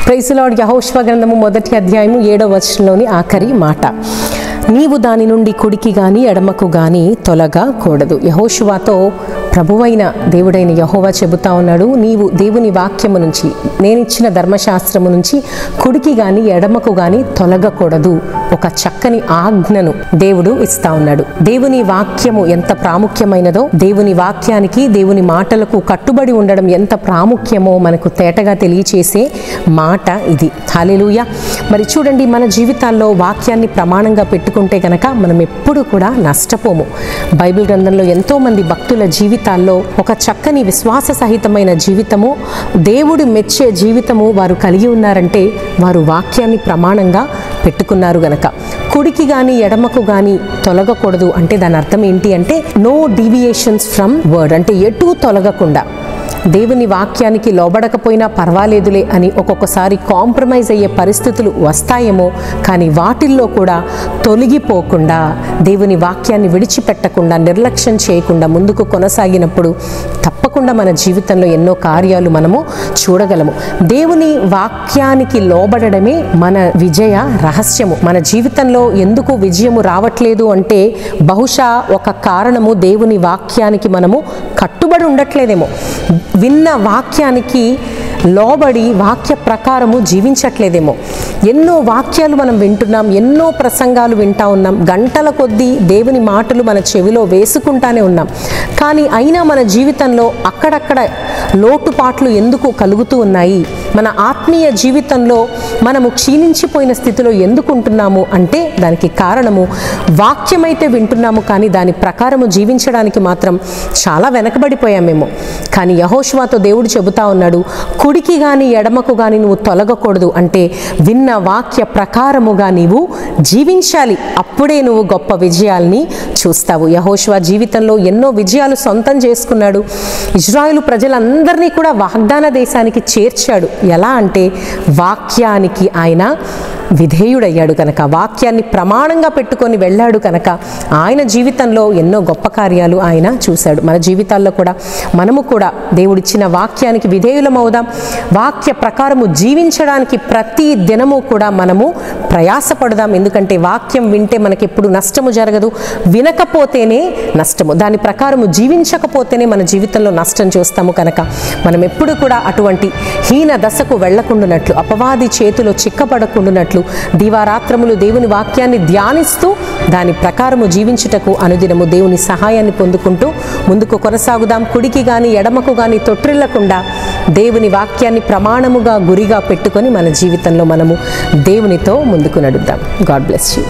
Praise the lord. యెహోషువ గ్రంథము 1వ అధ్యాయము 7వ వచనంలోని ఆఖరి మాట, నీవు దాని నుండి కుడికి గాని ఎడమకు గాని తొలగకూడదు. యెహోషువతో ప్రభువైన దేవుడైన యెహోవా చెబుతా ఉన్నాడు, నీవు దేవుని వాక్యము నుంచి, నేనిచ్చిన ధర్మశాస్త్రము నుంచి కుడికి గాని ఎడమకు గాని తొలగకూడదు. ఒక చక్కని ఆజ్ఞను దేవుడు ఇస్తా ఉన్నాడు. దేవుని వాక్యము ఎంత ప్రాముఖ్యమైనదో, దేవుని వాక్యానికి, దేవుని మాటలకు కట్టుబడి ఉండడం ఎంత ప్రాముఖ్యమో మనకు తేటగా తెలియచేసే మాట ఇది. హల్లెలూయా. మరి చూడండి, మన జీవితాల్లో వాక్యాన్ని ప్రమాణంగా పెట్టుకుంటే కనుక మనం ఎప్పుడు కూడా నష్టపోము. బైబిల్ గ్రంథంలో ఎంతో మంది భక్తుల జీవితాల్లో ఒక చక్కని విశ్వాస సహితమైన జీవితము, దేవుడు మెచ్చే జీవితము వారు కలిగి ఉన్నారంటే వారు వాక్యాన్ని ప్రమాణంగా పెట్టుకున్నారు గనక. కుడికి గాని ఎడమకు గాని తొలగకూడదు అంటే దాని అర్థం ఏంటి అంటే నో డీవియేషన్స్ ఫ్రమ్ వర్డ్, అంటే ఎటు తొలగకుండా. దేవుని వాక్యానికి లోబడకపోయినా పర్వాలేదులే అని ఒక్కొక్కసారి కాంప్రమైజ్ అయ్యే పరిస్థితులు వస్తాయేమో, కానీ వాటిల్లో కూడా తొలగిపోకుండా, దేవుని వాక్యాన్ని విడిచిపెట్టకుండా, నిర్లక్ష్యం చేయకుండా ముందుకు కొనసాగినప్పుడు తప్పకుండా మన జీవితంలో ఎన్నో కార్యాలు మనము చూడగలము. దేవుని వాక్యానికి లోబడడమే మన విజయ రహస్యము. మన జీవితంలో ఎందుకు విజయము రావట్లేదు అంటే బహుశా ఒక కారణము దేవుని వాక్యానికి మనము కట్టుబడి ఉండట్లేదేమో, విన్న వాక్యానికి లోబడి వాక్య ప్రకారము జీవించట్లేదేమో. ఎన్నో వాక్యాలు మనం వింటున్నాం, ఎన్నో ప్రసంగాలు వింటా ఉన్నాం, గంటల కొద్దీ దేవుని మాటలు మన చెవిలో వేసుకుంటానే ఉన్నాం. కానీ అయినా మన జీవితంలో అక్కడక్కడ లోటుపాట్లు ఎందుకు కలుగుతూ ఉన్నాయి? మన ఆత్మీయ జీవితంలో మనము క్షీణించిపోయిన స్థితిలో ఎందుకు ఉంటున్నాము అంటే దానికి కారణము వాక్యమైతే వింటున్నాము, కానీ దాని ప్రకారము జీవించడానికి మాత్రం చాలా వెనకబడిపోయామేమో. కానీ యెహోషువతో దేవుడు చెబుతా ఉన్నాడు, కుడికి గాని ఎడమకు గాని నువ్వు తొలగకూడదు అంటే విన్న వాక్య ప్రకారముగా నీవు జీవించాలి. అప్పుడే నువ్వు గొప్ప విజయాల్ని చూస్తావు. యెహోషువ జీవితంలో ఎన్నో విజయాలు సొంతం చేసుకున్నాడు. ఇజ్రాయేలు ప్రజలందరినీ కూడా వాగ్దాన దేశానికి చేర్చాడు. ఎలా అంటే వాక్యానికి ఆయన విధేయుడయ్యాడు కనుక, వాక్యాన్ని ప్రమాణంగా పెట్టుకొని వెళ్ళాడు కనుక ఆయన జీవితంలో ఎన్నో గొప్ప కార్యాలు ఆయన చూశాడు. మన జీవితాల్లో కూడా మనము కూడా దేవుడిచ్చిన వాక్యానికి విధేయులమవుదాం. వాక్య ప్రకారము జీవించడానికి ప్రతి దినము కూడా మనము ప్రయాసపడదాం. ఎందుకంటే వాక్యం వింటే మనకెప్పుడు నష్టము జరగదు, వినకపోతేనే నష్టము. దాని ప్రకారము జీవించకపోతేనే మన జీవితంలో నష్టం చూస్తాము. కనుక మనం ఎప్పుడు కూడా అటువంటి హీన దశకు వెళ్లకుండానట్లు, అపవాది చేతిలో చిక్కపడకుండానట్లు దివారాత్రములు దేవుని వాక్యాన్ని ధ్యానిస్తూ దాని ప్రకారము జీవించుటకు అనుదినము దేవుని సహాయాన్ని పొందుకుంటూ ముందుకు కొనసాగుదాం. కుడికి గాని ఎడమకు గాని తొట్టిల్లకుండా దేవుని వాక్యాన్ని ప్రమాణముగా గురిగా పెట్టుకొని మన జీవితంలో మనము దేవునితో ముందుకు నడుద్దాం. God bless you.